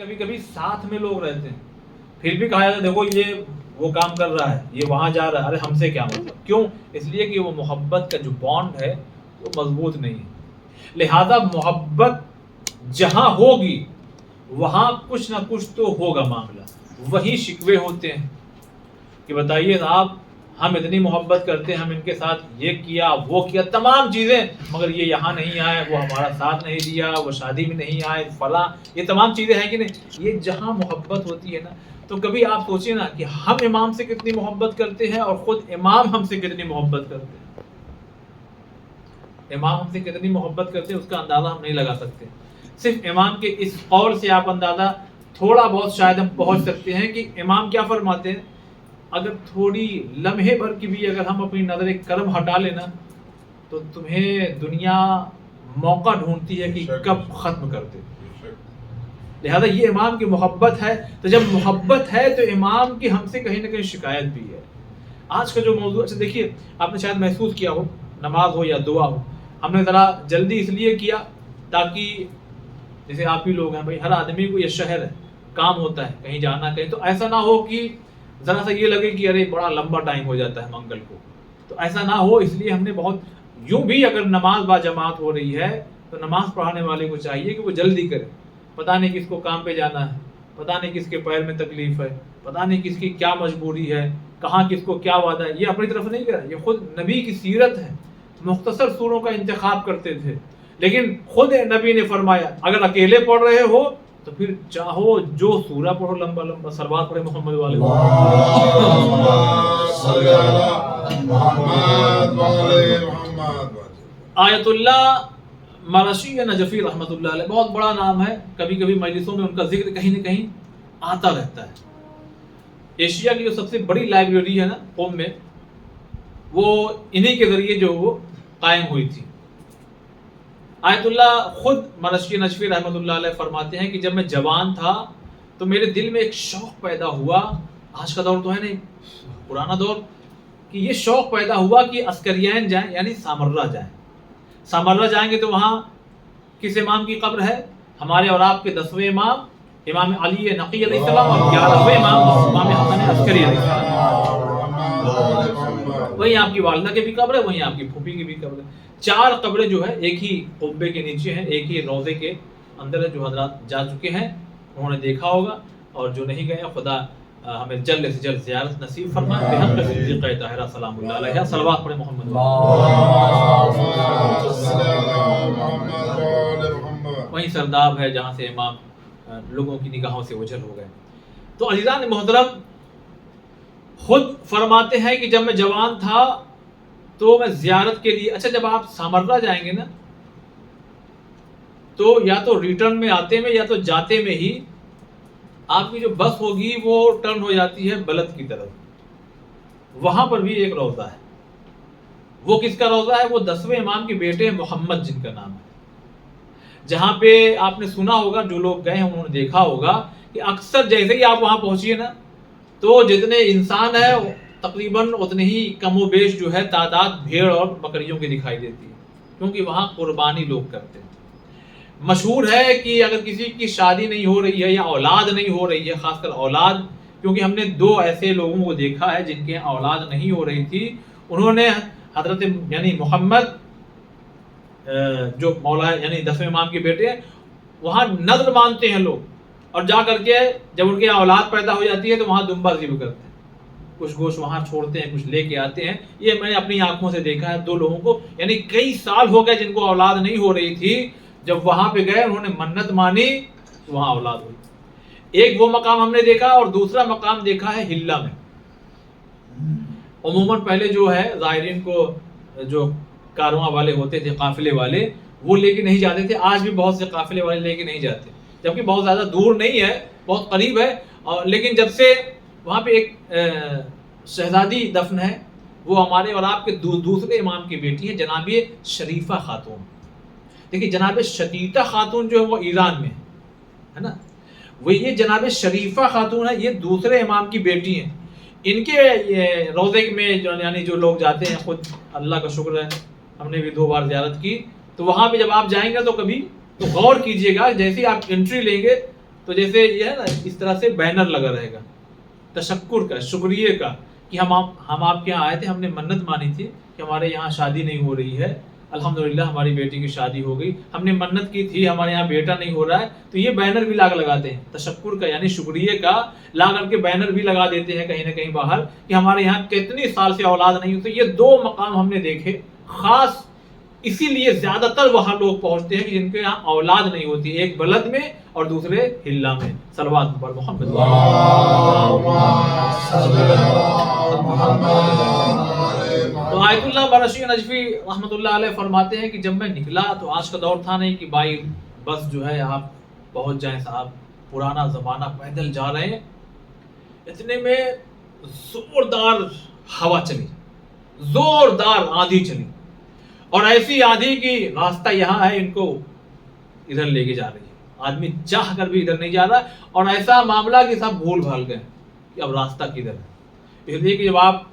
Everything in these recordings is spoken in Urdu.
کبھی کبھی ساتھ میں لوگ رہتے ہیں پھر بھی کہا جاتا ہے دیکھو یہ وہ کام کر رہا ہے، یہ وہاں جا رہا ہے، ارے ہم سے کیا مطلب؟ کیوں؟ اس لیے کہ وہ محبت کا جو بانڈ ہے وہ مضبوط نہیں ہے۔ لہذا محبت جہاں ہوگی وہاں کچھ نہ کچھ تو ہوگا معاملہ، وہی شکوے ہوتے ہیں کہ بتائیے صاحب ہم اتنی محبت کرتے ہیں، ہم ان کے ساتھ یہ کیا وہ کیا تمام چیزیں، مگر یہ یہاں نہیں آئے، وہ ہمارا ساتھ نہیں دیا، وہ شادی میں نہیں آئے، فلاں، یہ تمام چیزیں ہیں کہ نہیں؟ یہ جہاں محبت ہوتی ہے نا، تو کبھی آپ سوچیں نا کہ ہم امام سے کتنی محبت کرتے ہیں اور خود امام ہم سے کتنی محبت کرتے ہیں۔ امام ہم سے کتنی محبت کرتے ہیں اس کا اندازہ ہم نہیں لگا سکتے۔ صرف امام کے اس قول سے آپ اندازہ تھوڑا بہت شاید ہم پہنچ سکتے ہیں کہ امام کیا فرماتے ہیں، اگر تھوڑی لمحے بھر کی بھی اگر ہم اپنی نظر کرم ہٹا لینا تو تمہیں دنیا موقع ڈھونڈتی ہے کہ کب ختم کر دے۔ لہذا یہ امام کی محبت ہے، تو جب محبت ہے تو امام کی ہم سے کہیں نہ کہیں شکایت بھی ہے۔ آج کا جو موضوع اچھا دیکھیے، آپ نے شاید محسوس کیا ہو، نماز ہو یا دعا ہو، ہم نے ذرا جلدی اس لیے کیا تاکہ جیسے آپ ہی لوگ ہیں بھائی، ہر آدمی کو یہ شہر ہے، کام ہوتا ہے، کہیں جانا کہیں، تو ایسا نہ ہو کہ ذرا سا یہ لگے کہ ارے بڑا لمبا ٹائم ہو جاتا ہے منگل کو، تو ایسا نہ ہو، اس لیے ہم نے بہت یوں بھی اگر نماز با جماعت ہو رہی ہے تو نماز پڑھانے والے کو چاہیے کہ وہ جلدی کرے۔ پتہ نہیں کس کو کام پہ جانا ہے، پتہ نہیں کس کے پیر میں تکلیف ہے، پتہ نہیں کس کی کیا مجبوری ہے، کہاں کس کو کیا وعدہ ہے، یہ اپنی طرف نہیں کرا، یہ خود نبی کی سیرت ہے۔ مختصر سوروں کا انتخاب کرتے تھے، لیکن خود نبی نے فرمایا اگر اکیلے پڑھ رہے ہو تو پھر چاہو جو سورہ پڑھو، لمبا لمبا صلوات پڑھے محمد والے آیت اللہ مرشی نجفی رحمۃ اللہ علیہ، بہت بڑا نام ہے، کبھی کبھی مجلسوں میں ان کا ذکر کہیں نہ کہیں آتا رہتا ہے۔ ایشیا کی جو سب سے بڑی لائبریری ہے نا قم میں، وہ انہی کے ذریعے جو وہ قائم ہوئی تھی۔ آیت اللہ خود مرشی نجفی رحمۃ اللہ علیہ فرماتے ہیں کہ جب میں جوان تھا تو میرے دل میں ایک شوق پیدا ہوا، آج کا دور تو ہے نہیں، پرانا دور، کہ یہ شوق پیدا ہوا کہ عسکریین جائیں، یعنی سامرہ جائیں۔ سامرہ جائیں گے تو وہاں کس امام کی قبر ہے؟ ہمارے اور آپ کے 10ویں امام امام علی نقی علیہ السلام اور 11ویں امام امام حسن عسکری علیہ السلام۔ وہیں آپ کی والدہ کی بھی قبر ہے، وہیں آپ کی پھوپھی کی بھی قبر ہے۔ 4 قبریں جو ہے ایک ہی قبے کے نیچے ہیں، ایک ہی روضے کے اندر ہے۔ جو حضرات جا چکے ہیں انہوں نے دیکھا ہوگا، اور جو نہیں گئے خدا ہمیں جلد سے جلد زیارت نصیب فرمائے۔ بحق صدیقہ طاہرہ سلام اللہ علیہ، صلوات پڑھیں محمد۔ وہیں سرداب ہے جہاں سے امام لوگوں کی نگاہوں سے اوجھل ہو گئے۔ تو عزیزان محترم خود فرماتے ہیں کہ جب میں جوان تھا تو میں زیارت کے لیے، اچھا جب آپ سامرہ جائیں گے نا تو یا تو ریٹرن میں آتے میں یا تو جاتے میں ہی آپ کی جو بس ہوگی وہ ٹرن ہو جاتی ہے بلد کی طرف، وہاں پر بھی ایک روضہ ہے۔ وہ کس کا روضہ ہے؟ وہ 10ویں امام کے بیٹے محمد جن کا نام ہے، جہاں پہ آپ نے سنا ہوگا، جو لوگ گئے ہیں انہوں نے دیکھا ہوگا کہ اکثر جیسے ہی آپ وہاں پہنچیے نا تو جتنے انسان ہیں تقریباً اتنے ہی کم و بیش جو ہے تعداد بھیڑ اور بکریوں کی دکھائی دیتی ہے، کیونکہ وہاں قربانی لوگ کرتے ہیں۔ مشہور ہے کہ اگر کسی کی شادی نہیں ہو رہی ہے یا اولاد نہیں ہو رہی ہے، خاص کر اولاد، کیونکہ ہم نے 2 ایسے لوگوں کو دیکھا ہے جن کے اولاد نہیں ہو رہی تھی، انہوں نے حضرت یعنی محمد جو مولا یعنی 10ویں امام کے بیٹے ہیں، وہاں نذر مانتے ہیں لوگ، اور جا کر کے جب ان کے اولاد پیدا ہو جاتی ہے تو وہاں دمبا ذبح کرتے ہیں، کچھ گوشت وہاں چھوڑتے ہیں، کچھ لے کے آتے ہیں۔ یہ میں نے اپنی آنکھوں سے دیکھا ہے 2 لوگوں کو، یعنی کئی سال ہو گئے جن کو اولاد نہیں ہو رہی تھی، جب وہاں پہ گئے انہوں نے منت مانی تو وہاں اولاد ہوئی۔ ایک وہ مقام ہم نے دیکھا، اور دوسرا مقام دیکھا ہے ہلہ میں۔ عموماً پہلے جو ہے زائرین کو جو کارواں والے ہوتے تھے، قافلے والے، وہ لے کے نہیں جاتے تھے، آج بھی بہت سے قافلے والے لے کے نہیں جاتے، جبکہ بہت زیادہ دور نہیں ہے، بہت قریب ہے، لیکن جب سے وہاں پہ ایک شہزادی دفن ہے، وہ ہمارے اور آپ کے دوسرے امام کی بیٹی ہیں، جناب شریفہ خاتون۔ دیکھیے جناب شتیتہ خاتون جو ہے وہ ایران میں ہے نا، وہ یہ جناب شریفہ خاتون ہے، یہ دوسرے امام کی بیٹی ہیں۔ ان کے روضے میں یعنی جو لوگ جاتے ہیں، خود اللہ کا شکر ہے ہم نے بھی 2 بار زیارت کی، تو وہاں پہ جب آپ جائیں گے تو کبھی تو غور کیجئے گا، جیسے آپ انٹری لیں گے تو جیسے یہ ہے نا اس طرح سے بینر لگا رہے گا تشکر کا، شکریہ کا، کہ ہم آپ کے یہاں آئے تھے، ہم نے منت مانی تھی کہ ہمارے یہاں شادی نہیں ہو رہی ہے، الحمدللہ ہماری بیٹی کی شادی ہو گئی، ہم نے منت کی تھی ہمارے یہاں بیٹا نہیں ہو رہا ہے، تو یہ بینر بھی لگاتے ہیں تشکر کا یعنی شکریہ کا، لا کر کے بینر بھی لگا دیتے ہیں کہیں نہ کہیں باہر کہ ہمارے یہاں کتنی سال سے اولاد نہیں ہوئی. تو یہ دو مقام ہم نے دیکھے خاص، اسی لیے زیادہ تر وہاں لوگ پہنچتے ہیں کہ جن کے یہاں اولاد نہیں ہوتی، ایک بلد میں اور دوسرے ہلا میں. صلوات پر محمد. تو آیت اللہ برشی نجفی رحمۃ اللہ علیہ فرماتے ہیں کہ جب میں نکلا تو آج کا دور تھا نہیں کہ بھائی بس جو ہے آپ پہنچ جائیں صاحب، پرانا زمانہ، پیدل جا رہے ہیں. اتنے میں زوردار ہوا چلی، زوردار آندھی چلی، اور ایسی آندھی کی راستہ یہاں ہے ان کو ادھر لے کے جا رہی ہے، آدمی چاہ کر بھی ادھر نہیں جا رہا، اور ایسا معاملہ کہ سب بھول بھال گئے کہ اب راستہ کدھر ہے. اس لیے کہ جب آپ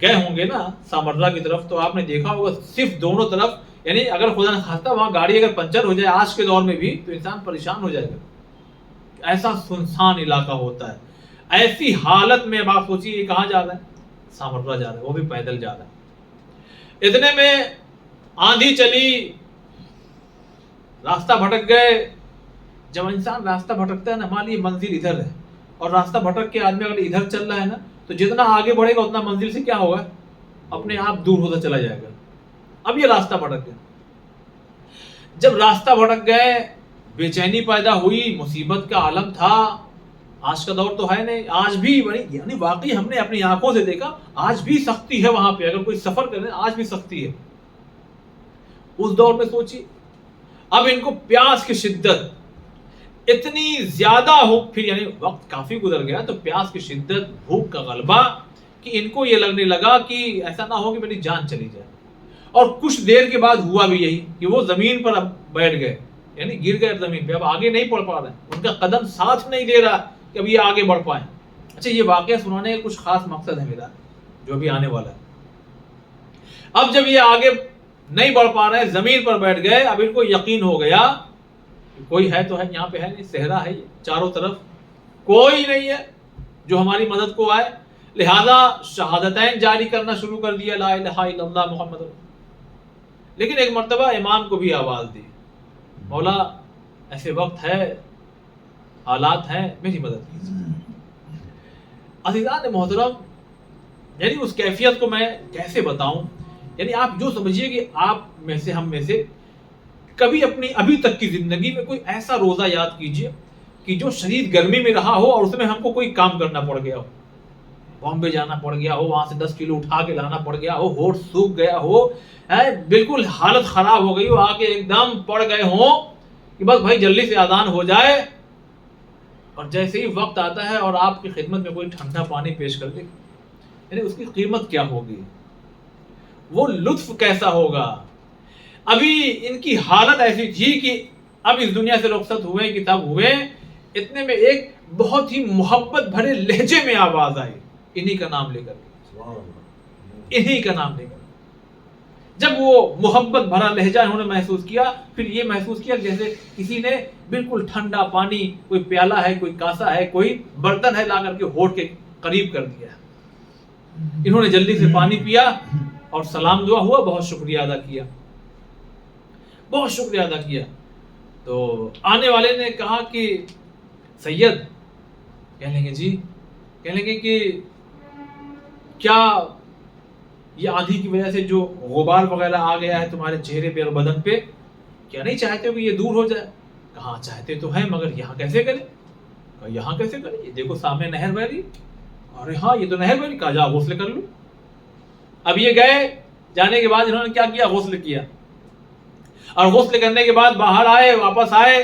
گئے ہوں گے نا سامرا کی طرف تو آپ نے دیکھا ہوگا صرف دونوں طرف، یعنی اگر خدا نخواستہ وہاں گاڑی اگر پنچر ہو جائے آج کے دور میں بھی تو انسان پریشان ہو جائے گا. ایسا سنسان علاقہ ہوتا ہے. ایسی حالت میں اب آپ سوچیے یہ کہاں جا رہا ہے؟ سامرا جا رہا ہے، وہ بھی پیدل جا رہا ہے. اتنے میں آندھی چلی، راستہ بھٹک گئے. جب انسان راستہ بھٹکتا ہے نا، مان لیجیے منزل ادھر ہے اور راستہ بھٹک کے آدمی اگر ادھر چل رہا ہے نا تو جتنا آگے بڑھے گا اتنا منزل سے کیا ہوگا، اپنے آپ دور ہوتا چلا جائے گا. اب یہ راستہ بھٹک گیا. جب راستہ بھٹک گئے بے چینی پیدا ہوئی، مصیبت کا عالم تھا. آج کا دور تو ہے نہیں، آج بھی یعنی واقعی ہم نے اپنی آنکھوں سے دیکھا آج بھی سختی ہے وہاں پہ، اگر کوئی سفر کرے آج بھی سختی ہے. اس دور میں سوچی اب ان کو پیاس کی شدت اتنی زیادہ ہو، پھر یعنی وقت کافی گزر گیا تو پیاس کی شدت، بھوک کا غلبہ، کہ ان کو یہ لگنے لگا کہ ایسا نہ ہو کہ میری جان چلی جائے. اور کچھ دیر کے بعد ہوا بھی یہی کہ وہ زمین پر اب بیٹھ گئے، یعنی گر گئے زمین پہ، اب آگے نہیں بڑھ پا رہے، ان کا قدم ساتھ نہیں دے رہا کہ اب یہ آگے بڑھ پائیں. اچھا یہ واقعہ سنانے کا کچھ خاص مقصد ہے میرا جو بھی آنے والا ہے. اب جب یہ آگے نہیں بڑھ پا رہے، زمین پر بیٹھ گئے، اب ان کو یقین ہو گیا کہ کوئی ہے تو ہے، یہاں پہ ہے نہیں، صحرا ہے، چاروں طرف کوئی نہیں ہے جو ہماری مدد کو آئے. لہذا شہادتین جاری کرنا شروع کر دیا، لا الہ الا اللہ محمد. لیکن ایک مرتبہ امام کو بھی آواز دی، مولا ایسے وقت ہے، حالات ہیں، میری مدد کیجیے. عزیزان محترم، یعنی اس کیفیت کو میں کیسے بتاؤں، یعنی آپ جو سمجھیے کہ آپ میں سے، ہم میں سے کبھی اپنی ابھی تک کی زندگی میں کوئی ایسا روزہ یاد کیجیے کہ جو شدید گرمی میں رہا ہو اور اس میں ہم کو کوئی کام کرنا پڑ گیا ہو، بامبے جانا پڑ گیا ہو، وہاں سے 10 کلو اٹھا کے لانا پڑ گیا ہو، ہوٹ سوکھ گیا ہو، بالکل حالت خراب ہو گئی ہو، آگے ایک دم پڑ گئے ہوں کہ بس بھائی جلدی سے اذان ہو جائے، اور جیسے ہی وقت آتا ہے اور آپ کی خدمت میں کوئی ٹھنڈا پانی پیش کر دے، یعنی اس کی قیمت کیا ہوگی، وہ لطف کیسا ہوگا. ابھی ان کی حالت ایسی تھی کہ اب اس دنیا سے رخصت ہوئے کہ تب ہوئے. اتنے میں ایک بہت ہی محبت بھرے لہجے میں آواز آئی، انہی کا نام لے کر، انہی کا نام لے کر. جب وہ محبت بھرا لہجہ انہوں نے محسوس کیا، پھر یہ محسوس کیا جیسے کسی نے بالکل ٹھنڈا پانی، کوئی پیالہ ہے، کوئی کاسا ہے، کوئی برتن ہے، لا کر کے ہونٹ کے قریب کر دیا. انہوں نے جلدی سے پانی پیا اور سلام دعا ہوا، بہت شکریہ ادا کیا، بہت شکریہ ادا کیا. تو آنے والے نے کہا کہ سید، کہنے لگے جی، کہنے لگے کہ کیا یہ آندھی کی وجہ سے جو غبار وغیرہ آ گیا ہے تمہارے چہرے پہ اور بدن پہ، کیا نہیں چاہتے ہو کہ یہ دور ہو جائے؟ کہا چاہتے تو ہیں، مگر یہاں کیسے کریں؟ کہا یہاں کیسے کریں؟ یہ دیکھو سامنے نہر بہ رہی. ارے ہاں یہ تو نہر بہ رہی. کہا جا غسل کر لو. اب یہ گئے، جانے کے بعد انہوں نے کیا کیا؟ غسل کیا. اور غسل کرنے کے بعد باہر آئے، واپس آئے،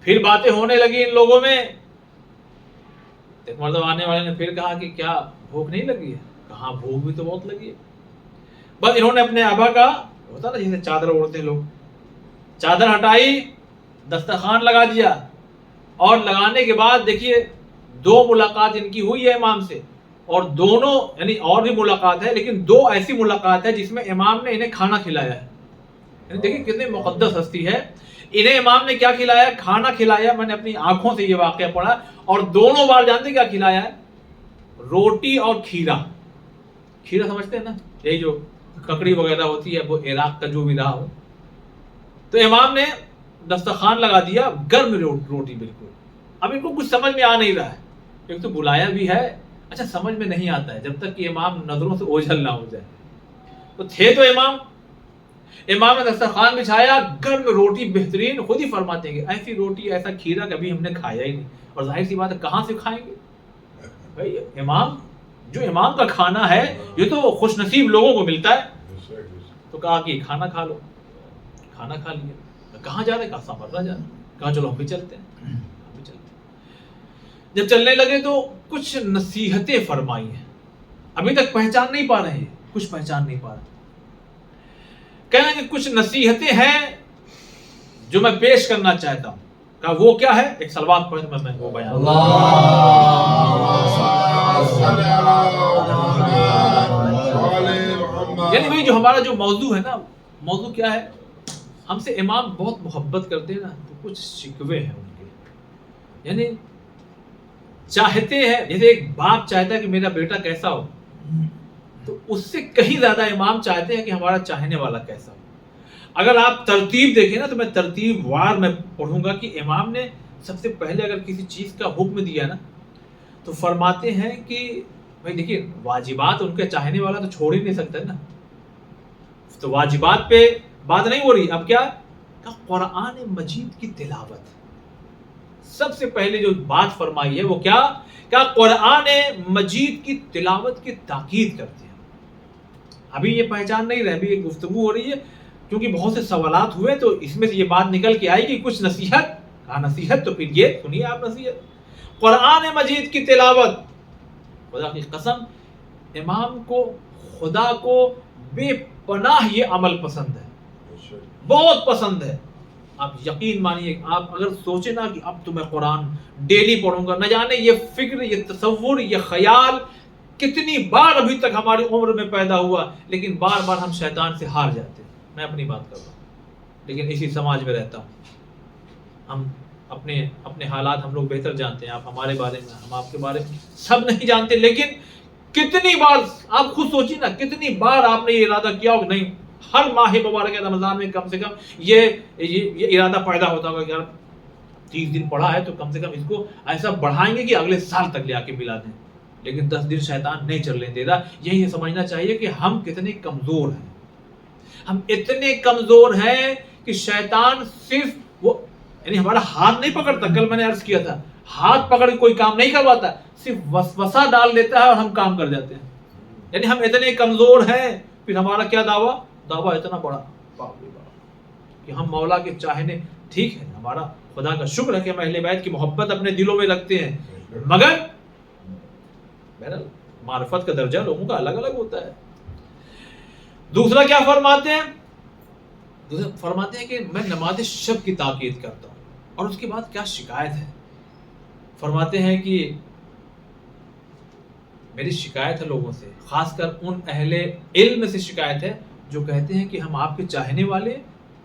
پھر باتیں ہونے لگی ان لوگوں میں. ایک مرتبہ آنے والے نے پھر کہا کہ کیا بھوک نہیں لگی ہے؟ کہاں بھوک بھی تو بہت لگی ہے. بس انہوں نے اپنے آبا کا، ہوتا نا جیسے چادر اوڑھتے لوگ، چادر ہٹائی، دسترخوان لگا دیا، اور لگانے کے بعد دیکھیے 2 ملاقات ان کی ہوئی ہے امام سے، اور دونوں یعنی اور بھی ملاقات ہے، لیکن 2 ایسی ملاقات ہے جس میں امام نے انہیں کھانا کھلایا ہے. دیکھیں کتنے مقدس ہستی ہے. انہیں امام نے کیا کھلایا؟ کھانا کھلایا. میں نے اپنی آنکھوں سے یہ واقعہ پڑھا, اور دونوں بار جانتے کیا کھلایا ہے؟ روٹی اور کھیرا. کھیرا سمجھتے ہیں نا, یہی جو ککڑی وغیرہ ہوتی ہے, وہ عراق کا جو بھی رہا ہو. تو امام نے دسترخوان لگا دیا, گرم روٹی بالکل. اب ان کو کچھ سمجھ میں آ نہیں رہا ہے, ایک تو بلایا بھی ہے, اچھا سمجھ میں نہیں آتا ہے جب تک کہ امام نظروں سے اوجھل نہ ہو جائے. تو تھے تو امام نے دسترخوان بچھایا, گرم روٹی بہترین. خود ہی فرماتے ہیں کہ ایسی روٹی ایسا کھیرا کبھی ہم نے کھایا ہی نہیں. اور ظاہر سی بات ہے کہاں سے کھائیں گے بھائی؟ امام کا کھانا ہے, یہ تو خوش نصیب لوگوں کو ملتا ہے. تو کہا کہ کھانا کھا لو. کھانا کھا لیا. کہاں جا رہے؟ کہا سامرا جا رہے. کہا چلو ہم بھی چلتے ہیں. جب چلنے لگے تو کچھ نصیحتیں فرمائی ہیں. ابھی تک پہچان نہیں پا رہے ہیں, کچھ پہچان نہیں پا رہے. کہنا کہ کچھ نصیحتیں ہیں جو میں پیش کرنا چاہتا ہوں. کہا وہ کیا ہے؟ ایک صلوات پڑھ تو میں وہ بیان. یعنی بھائی جو ہمارا جو موضوع ہے نا, موضوع کیا ہے؟ ہم سے امام بہت محبت کرتے ہیں نا, تو کچھ شکوے ہیں ان کے. یعنی چاہتے ہیں, جیسے ایک باپ چاہتا ہے کہ میرا بیٹا کیسا ہو, تو اس سے کہیں زیادہ امام چاہتے ہیں کہ ہمارا چاہنے والا کیسا ہو. اگر آپ ترتیب دیکھیں نا, تو میں ترتیب وار میں پڑھوں گا کہ امام نے سب سے پہلے اگر کسی چیز کا حکم دیا نا, تو فرماتے ہیں کہ بھائی دیکھیے واجبات ان کے چاہنے والا تو چھوڑ ہی نہیں سکتا نا. تو واجبات پہ بات نہیں ہو رہی. اب کیا کہ قرآن مجید کی تلاوت سب سے پہلے جو بات فرمائی ہے وہ کیا کہ قرآن مجید کی تلاوت کی تاکید کرتے ہیں. ابھی یہ پہچان نہیں رہے, ابھی ایک گفتگو ہو رہی ہے کیونکہ بہت سے سوالات ہوئے, تو اس میں سے یہ بات نکل کے آئی کہ کچھ نصیحت. کہا نصیحت, تو پھر یہ سنیے آپ نصیحت. قرآن مجید کی تلاوت, خدا کی قسم امام کو, خدا کو بے پناہ یہ عمل پسند ہے, بہت پسند ہے. آپ یقین مانیے, آپ اگر سوچیں نا کہ اب تو میں قرآن ڈیلی پڑھوں گا, نہ جانے یہ فکر, یہ تصور, یہ خیال کتنی بار ابھی تک ہماری عمر میں پیدا ہوا, لیکن بار بار ہم شیطان سے ہار جاتے ہیں. میں اپنی بات کر رہا ہوں, لیکن اسی سماج میں رہتا ہوں. ہم اپنے حالات ہم لوگ بہتر جانتے ہیں. آپ ہمارے بارے میں, ہم آپ کے بارے میں سب نہیں جانتے, لیکن کتنی بار آپ خود سوچیے نا, کتنی بار آپ نے یہ ارادہ کیا ہوگا, نہیں ہر ماہ مبارک رمضان میں کم سے کم یہ ارادہ پیدا ہوتا ہوگا کہ یار 30 دن پڑھا ہے تو کم سے کم اس کو ایسا بڑھائیں گے کہ اگلے سال تک لے آ کے ملا دیں. لیکن 10 دن شیطان نہیں چلنے دے رہا. یہی سمجھنا چاہیے کہ ہم کتنے کمزور ہیں. ہم اتنے کمزور ہیں کہ شیطان صرف وہ, یعنی ہمارا ہاتھ نہیں پکڑتا. کل میں نے عرض کیا تھا, ہاتھ پکڑ کے کوئی کام نہیں کرواتا, صرف وسوسہ ڈال دیتا ہے اور ہم کام کر جاتے ہیں. یعنی ہم اتنے کمزور ہیں. پھر ہمارا کیا دعویٰ اتنا بڑا کہ ہم مولا کے چاہنے. ٹھیک ہے, ہمارا خدا کا شکر ہے کہ ہم اہل بیت کی محبت اپنے دلوں میں رکھتے ہیں, مگر بہرحال معرفت کا درجہ لوگوں کا الگ الگ ہوتا ہے. دوسرا کیا فرماتے ہیں؟ فرماتے ہیں کہ میں نماز شب کی تاکید کرتا ہوں. اور اس کے بعد کیا شکایت ہے؟ فرماتے ہیں کہ میری شکایت ہے لوگوں سے, خاص کر ان اہل علم سے شکایت ہے جو کہتے ہیں کہ ہم آپ کے چاہنے والے,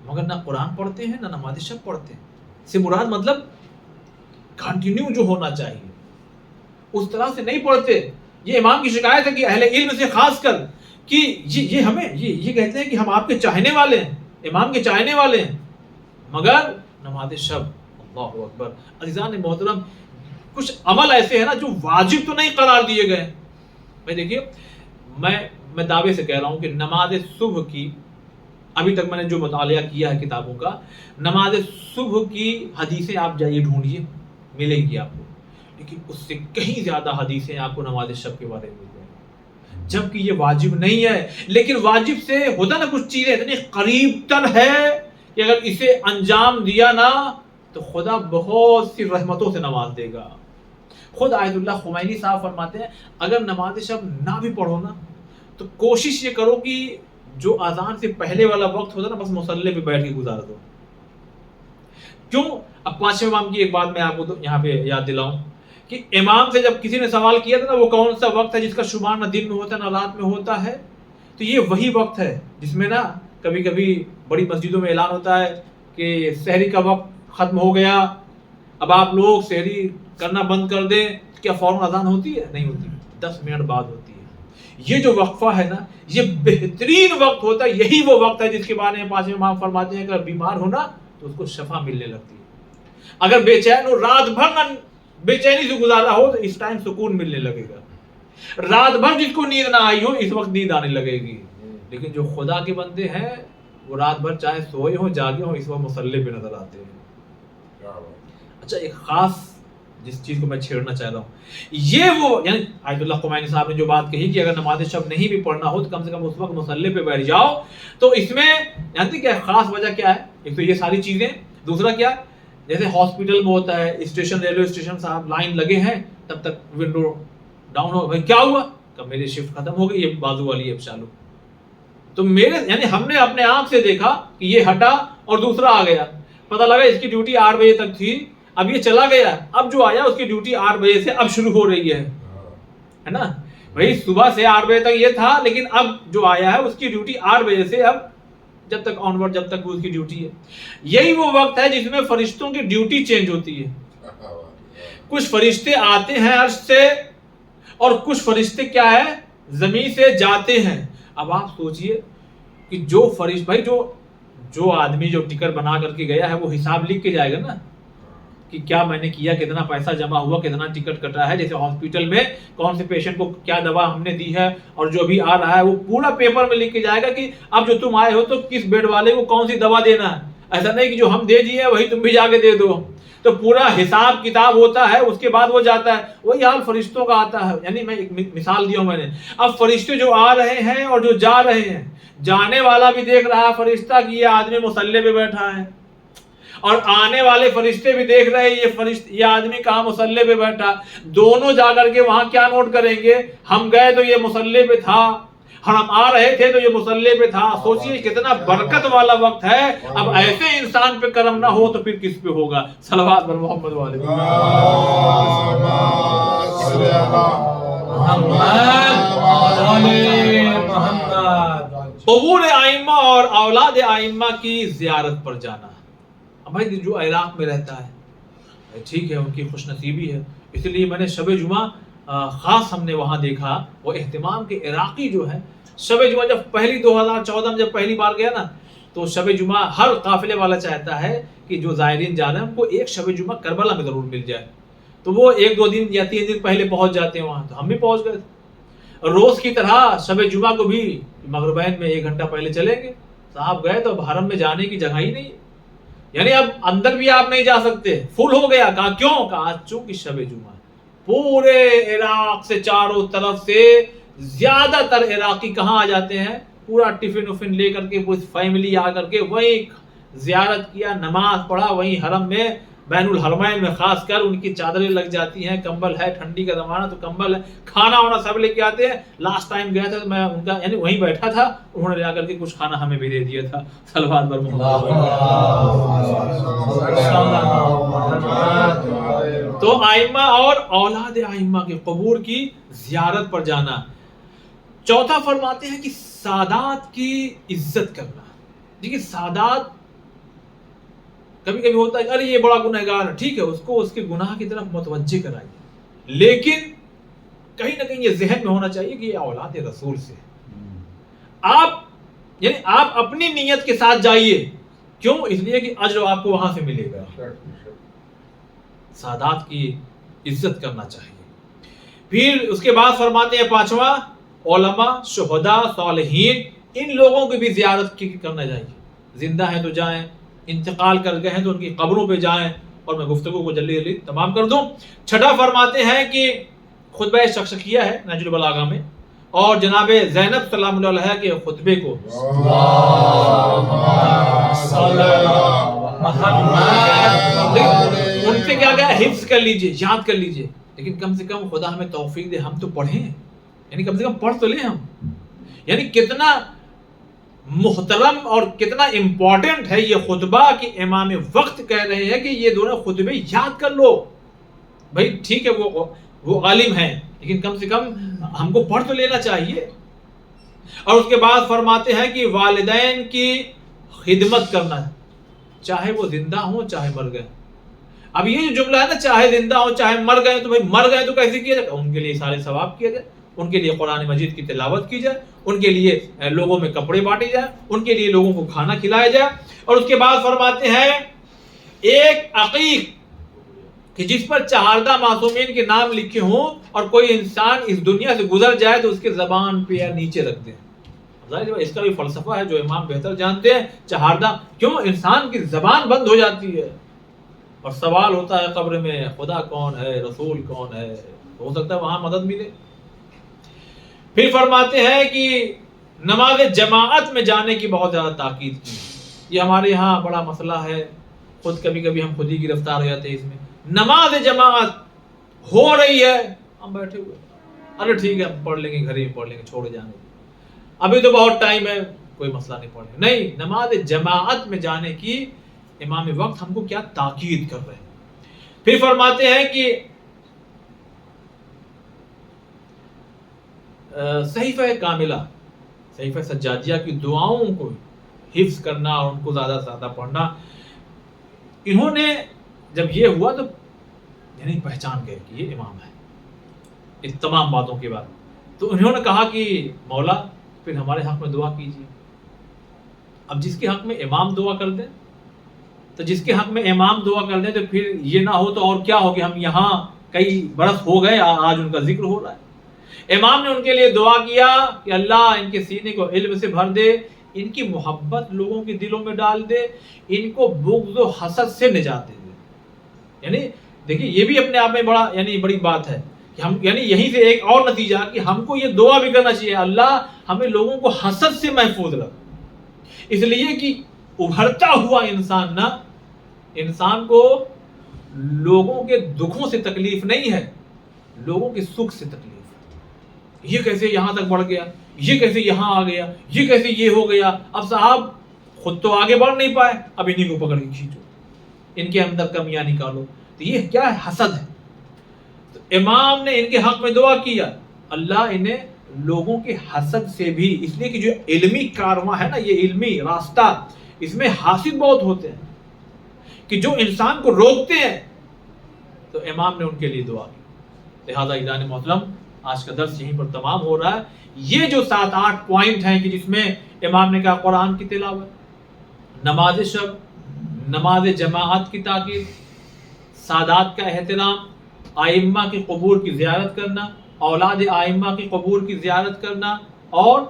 مگر نہ قرآن پڑھتے ہیں نہ نماز شب پڑھتے ہیں. سے مراد مطلب کنٹینیو جو ہونا چاہیے اس طرح سے نہیں پڑھتے. یہ امام کی شکایت ہے کہ اہل علم سے خاص کر کہ یہ ہمیں یہ کہتے ہیں کہ ہم آپ کے چاہنے والے ہیں, امام کے چاہنے والے ہیں, مگر نماز شب. اللہ اکبر. عزیزان محترم, کچھ عمل ایسے ہیں نا جو واجب تو نہیں قرار دیے گئے. میں دیکھیے, میں دعوے سے کہہ رہا ہوں کہ نماز صبح کی, ابھی تک میں نے جو مطالعہ کیا ہے کتابوں کا, نماز صبح کی حدیثیں آپ جائیے ڈھونڈیے, ملیں گی آپ کو. لیکن اس سے کہیں زیادہ حدیثیں آپ کو نماز شب کے بارے میں مل جائیں گی, جبکہ یہ واجب نہیں ہے. لیکن واجب سے ہوتا نا کچھ چیزیں اتنی قریب تر ہے کہ اگر اسے انجام دیا نا تو خدا بہت سی رحمتوں سے نواز دے گا. خود آیت اللہ خمینی صاحب فرماتے ہیں اگر نماز شب نہ بھی پڑھو نا تو کوشش یہ کرو کہ جو اذان سے پہلے والا وقت ہوتا نا بس مصلی پہ بیٹھ کے گزار دو. کیوں؟ اب پانچویں امام کی ایک بات میں آپ کو یہاں پہ یاد دلاؤں کہ امام سے جب کسی نے سوال کیا تھا نا وہ کون سا وقت ہے جس کا شمار نہ دن میں ہوتا ہے نہ رات میں ہوتا ہے, تو یہ وہی وقت ہے جس میں نا کبھی کبھی بڑی مسجدوں میں اعلان ہوتا ہے کہ سحری کا وقت ختم ہو گیا، اب آپ لوگ سحری کرنا بند کر دیں، کیا فوراً اذان ہوتی ہے؟ نہیں ہوتی، 10 منٹ بعد ہوتی ہے۔ یہ جو وقفہ ہے نا، یہ بہترین وقت ہوتا ہے، یہی وہ وقت ہے جس کے بارے میں پانچویں امام فرماتے ہیں کہ اگر بیمار ہونا تو اس کو شفا ملنے لگتی ہے، اگر بے چین ہو، رات بھر نہ بے چینی سے گزارا ہو تو اس ٹائم سکون ملنے لگے گا، رات بھر جس کو نیند نہ آئی ہو اس وقت نیند آنے لگے گی۔ لیکن جو خدا کے بندے ہیں وہ رات بھر چاہے سوئے ہوں جاگے ہوں اس وقت مصلی پہ نظر آتے ہیں۔ اچھا، ایک خاص جس چیز کو میں چھیڑنا چاہ رہا ہوں، یہ وہ یعنی آیت اللہ خمینی صاحب نے جو بات کہی کہ اگر نماز شب نہیں بھی پڑھنا ہو تو کم سے کم اس وقت مصلی پہ بیٹھ جاؤ، تو اس میں جانتے کیا خاص وجہ کیا ہے؟ ایک تو یہ ساری چیزیں، دوسرا کیا، جیسے ہاسپٹل میں ہوتا ہے، اسٹیشن ریلوے اسٹیشن صاحب لائن لگے ہیں، تب تک ونڈو ڈاؤن ہو، بھائی کیا ہوا کہ میری شفٹ ختم ہو گئی، یہ بازو والی اب چالو، تو میرے یعنی ہم نے اپنے آنکھ سے دیکھا کہ یہ ہٹا اور دوسرا آ گیا، پتہ لگا اس کی ڈیوٹی 8 بجے تک تھی، اب یہ چلا گیا، اب جو آیا اس کی ڈیوٹی 8 بجے سے اب شروع ہو رہی ہے نا، بھائی صبح سے 8 بجے تک یہ تھا، لیکن اب جو آیا ہے اس کی ڈیوٹی 8 بجے سے اب جب تک آنورڈ، جب تک اس کی ڈیوٹی ہے۔ یہی وہ وقت ہے جس میں فرشتوں کی ڈیوٹی چینج ہوتی ہے، کچھ فرشتے آتے ہیں عرش سے اور کچھ فرشتے کیا ہے زمین سے جاتے ہیں۔ اب آپ سوچئے کہ جو فرشتے بھائی جو آدمی جو ٹکٹ بنا کر کے گیا ہے وہ حساب لکھ کے جائے گا نا کہ کیا میں نے کیا، کتنا پیسہ جمع ہوا، کتنا ٹکٹ کٹا ہے، جیسے ہاسپٹل میں کون سے پیشنٹ کو کیا دوا ہم نے دی ہے اور جو بھی آ رہا ہے وہ پورا پیپر میں لکھ کے جائے گا کہ اب جو تم آئے ہو تو کس بیڈ والے کو کون سی دوا دینا ہے، ایسا نہیں کہ جو ہم دے دیے وہی تم بھی جا کے دے دو، تو پورا حساب کتاب ہوتا ہے، اس کے بعد وہ جاتا ہے۔ وہی حال فرشتوں کا آتا ہے، یعنی میں ایک مثال دیا ہوں میں نے، اب فرشتے جو آ رہے ہیں اور جو جا رہے ہیں، جانے والا بھی دیکھ رہا ہے فرشتہ کہ یہ آدمی مصلی پہ بیٹھا ہے، اور آنے والے فرشتے بھی دیکھ رہے ہیں یہ آدمی کہاں مصلی پہ بیٹھا، دونوں جا کر کے وہاں کیا نوٹ کریں گے، ہم گئے تو یہ مصلی پہ تھا، ہم آ رہے تھے تو یہ مصلی پہ تھا۔ سوچئے کتنا برکت والا وقت ہے، اب ایسے انسان پہ کرم نہ ہو تو پھر کس پہ ہوگا؟ صلوات بر محمد والے قبور ائمہ اور اولاد ائمہ کی زیارت پر جانا۔ اب بھائی جو عراق میں رہتا ہے ٹھیک ہے، ان کی خوش نصیبی ہے، اس لیے میں نے شب جمعہ خاص ہم نے وہاں دیکھا وہ اہتمام کے عراقی جو ہے شب جمعہ جب پہلی 2014 میں جب پہلی بار گیا نا تو شب جمعہ ہر قافلے والا چاہتا ہے کہ جو زائرین جا رہے ہیں ان کو ایک شب جمعہ کربلا میں ضرور مل جائے، تو وہ 1-2 دن یا 3 دن پہلے پہنچ جاتے ہیں وہاں، تو ہم بھی پہنچ گئے تھے۔ روز کی طرح شب جمعہ کو بھی مغربین میں 1 گھنٹہ پہلے چلیں گے، صاحب گئے تو اب حرم میں جانے کی جگہ ہی نہیں ہے، یعنی اب اندر بھی آپ نہیں جا سکتے، فل ہو گیا۔ کہا کیوں؟ کہا چونکہ شب جمعہ پورے عراق سے چاروں طرف سے زیادہ تر عراقی کہاں آ جاتے ہیں، پورا ٹفن وفن لے کر کے پوری فیملی آ کر کے وہیں زیارت کیا، نماز پڑھا وہیں حرم میں بین الحرمین میں، خاص کر ان کی چادریں لگ جاتی ہیں، کمبل ہے، ٹھنڈی کا زمانہ تو کمبل ہے، کھانا وانا سب لے کے آتے ہیں۔ لاسٹ ٹائم گیا تھا تو میں ان کا یعنی وہیں بیٹھا تھا، انہوں نے جا کر کے کچھ کھانا ہمیں بھی دے دیا تھا۔ صلوات بر محمد۔ تو ائمہ اور اولاد ائمہ کے قبور کی زیارت پر جانا۔ چوتھا فرماتے ہیں کہ سادات کی عزت کرنا۔ دیکھیے سادات کبھی کبھی ہوتا ہے ارے یہ بڑا گنہگار ہے، ٹھیک ہے اس کو اس کے گناہ کی طرف متوجہ کرائیے، لیکن کہیں نہ کہیں یہ ذہن میں ہونا چاہیے کہ یہ اولاد رسول سے آپ اپنی نیت کے ساتھ جائیے، کیوں؟ اس لیے کہ اجر آپ کو وہاں سے ملے گا۔ سادات کی عزت کرنا چاہیے۔ پھر اس کے بعد فرماتے ہیں پانچواں، علماء، شہداء، صالحین، ان لوگوں کی بھی زیارت کرنا چاہیے، زندہ ہیں تو جائیں، انتقال کر گئے ہیں تو ان کی قبروں پہ جائیں۔ اور میں گفتگو کو جلدی جلدی تمام کر دوں۔ چھٹا فرماتے ہیں کہ خطبہ شخصیہ ہے نہج البلاغہ میں، اور جناب زینب سلام اللہ علیہ کے خطبے کو ان سے کیا گیا حفظ کر لیجئے، یاد کر لیجئے، لیکن کم سے کم خدا ہمیں توفیق دے ہم تو پڑھیں، یعنی کم سے کم پڑھ تو لیں ہم، یعنی کتنا محترم اور کتنا امپورٹنٹ ہے یہ خطبہ کہ امام وقت کہہ رہے ہیں کہ یہ دونوں خطبے یاد کر لو۔ بھائی ٹھیک ہے وہ عالم ہیں لیکن کم سے کم ہم کو پڑھ تو لینا چاہیے۔ اور اس کے بعد فرماتے ہیں کہ والدین کی خدمت کرنا ہے، چاہے وہ زندہ ہوں چاہے مر گئے۔ اب یہ جو جملہ ہے نا، چاہے زندہ ہوں چاہے مر گئے، تو بھائی مر گئے تو کیسے کیا جائے؟ ان کے لیے سارے ثواب کیا جائے، ان کے لیے قرآن مجید کی تلاوت کی جائے، ان کے لیے لوگوں میں کپڑے بانٹے جائیں، ان کے لیے لوگوں کو کھانا کھلایا جائے۔ اور اس کے بعد فرماتے ہیں ایک عقیق کہ جس پر 14 معصومین کے نام لکھے ہوں اور کوئی انسان اس دنیا سے گزر جائے تو اس کے زبان پہ یا نیچے رکھ دیں۔ ظاہر اس کا بھی فلسفہ ہے جو امام بہتر جانتے ہیں۔ 14 کیوں؟ انسان کی زبان بند ہو جاتی ہے اور سوال ہوتا ہے قبر میں خدا کون ہے، رسول کون ہے، ہو سکتا ہے وہاں مدد ملے۔ پھر فرماتے ہیں کہ نماز جماعت میں جانے کی بہت زیادہ تاکید کی۔ یہ ہمارے یہاں بڑا مسئلہ ہے، خود کبھی کبھی ہم خود ہی گرفتار ہو جاتے ہیں اس میں۔ نماز جماعت ہو رہی ہے، ہم بیٹھے ہوئے، ارے ٹھیک ہے ہم پڑھ لیں گے، گھر ہی پڑھ لیں گے، چھوڑ جانے، ابھی تو بہت ٹائم ہے، کوئی مسئلہ نہیں، پڑھیں گے۔ نہیں، نماز جماعت میں جانے کی امام وقت ہم کو کیا تاکید کر رہے ہیں۔ پھر فرماتے ہیں کہ صحیفہ کاملہ، صحیفہ سجادیہ کی دعاؤں کو حفظ کرنا اور ان کو زیادہ سے زیادہ پڑھنا۔ انہوں نے جب یہ ہوا تو یعنی پہچان گئے کہ یہ امام ہے، اس تمام باتوں کے بعد تو انہوں نے کہا کہ مولا پھر ہمارے حق میں دعا کیجیے۔ اب جس کے حق میں امام دعا کر دیں تو جس کے حق میں امام دعا کر دیں تو پھر یہ نہ ہو تو اور کیا ہو کہ ہم یہاں کئی برس ہو گئے آج ان کا ذکر ہو رہا ہے۔ امام نے ان کے لیے دعا کیا کہ اللہ ان کے سینے کو علم سے بھر دے، ان کی محبت لوگوں کے دلوں میں ڈال دے، ان کو بغض و حسد سے نجات دے دے۔ یعنی دیکھیے یہ بھی اپنے آپ میں بڑی بات ہے کہ ہم یہیں سے ایک اور نتیجہ کہ ہم کو یہ دعا بھی کرنا چاہیے، اللہ ہمیں لوگوں کو حسد سے محفوظ رکھ، اس لیے کہ ابھرتا ہوا انسان کو لوگوں کے دکھوں سے تکلیف نہیں ہے، لوگوں کے سکھ سے تکلیف ہے۔ یہ کیسے یہاں تک بڑھ گیا، یہ کیسے یہاں آ گیا، یہ کیسے یہ ہو گیا، اب صاحب خود تو آگے بڑھ نہیں پائے، اب انہیں کو پکڑ کے کھینچو، ان کے اندر کمیاں نکالو، تو یہ کیا ہے؟ حسد ہے۔ تو امام نے ان کے حق میں دعا کیا، اللہ انہیں لوگوں کے حسد سے بھی، اس لیے کہ جو علمی کارواں ہے نا، یہ علمی راستہ، اس میں حاسد بہت ہوتے ہیں کہ جو انسان کو روکتے ہیں، تو امام نے ان کے لیے دعا کی۔ لہذا اذان محترم آج کا درس یہیں پر تمام ہو رہا ہے۔ یہ جو 7-8 پوائنٹ ہیں کہ جس میں امام نے کہا قرآن کی تلاوت، نماز شب، نماز جماعت کی تاکید، سادات کا احترام، آئمہ کی قبور کی زیارت کرنا، اولاد آئمہ کی قبور کی زیارت کرنا، اور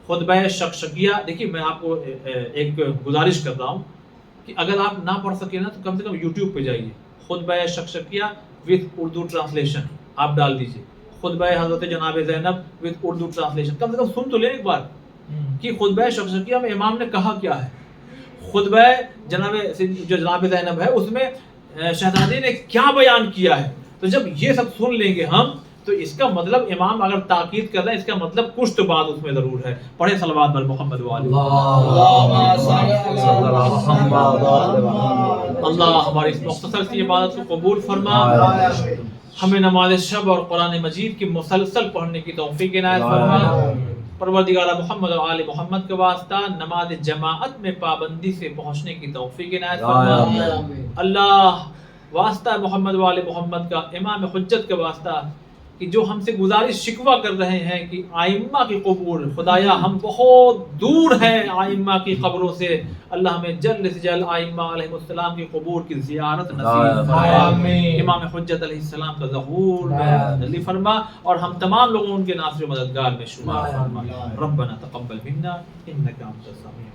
خطبہ شقشقیہ۔ دیکھیے میں آپ کو ایک گزارش کر رہا ہوں کہ اگر آپ نہ پڑھ سکیں نا تو کم سے کم یوٹیوب پہ جائیے، خطبہ شقشقیہ وتھ اردو ٹرانسلیشن آپ ڈال دیجیے، خطبہ حضرت جناب زینب وتھ اردو ٹرانسلیشن، کم سے کم سن تو لیں ایک بار کہ خطبہ شقشقیہ میں امام نے کہا کیا ہے، خطبہ جناب زینب ہے اس میں شہزادی نے کیا بیان کیا ہے۔ تو جب یہ سب سن لیں گے ہم تو اس کا مطلب امام اگر تاکید کر رہے ہیں، اس کا مطلب کچھ تو بات اس میں ضرور ہے۔ پڑھیں صلوات بر محمد اللہ ہماری اس مختصر سی عبادت کو قبول فرما، ہمیں نماز شب اور قرآن مجید کی مسلسل پڑھنے کی توفیق عنایت فرما۔ پروردگار محمد اور آل محمد کے واسطہ نماز جماعت میں پابندی سے پہنچنے کی توفیق عنایت فرما۔ اللہ واسطہ محمد و آل محمد کا، امام حجت کے واسطہ کہ جو ہم سے گزارش شکوہ کر رہے ہیں کہ آئمہ کی قبور، خدایا ہم بہت دور ہیں آئمہ کی قبروں سے، اللہ ہمیں جلد سے جلد آئمہ علیہ السلام کی قبور کی زیارت نصیب فرما، امام حجت علیہ السلام کا ظہور جلدی فرما، اور ہم تمام لوگوں ان کے ناصر و مددگار میں شمار فرما۔ ربنا تقبل منا انک انت السمیع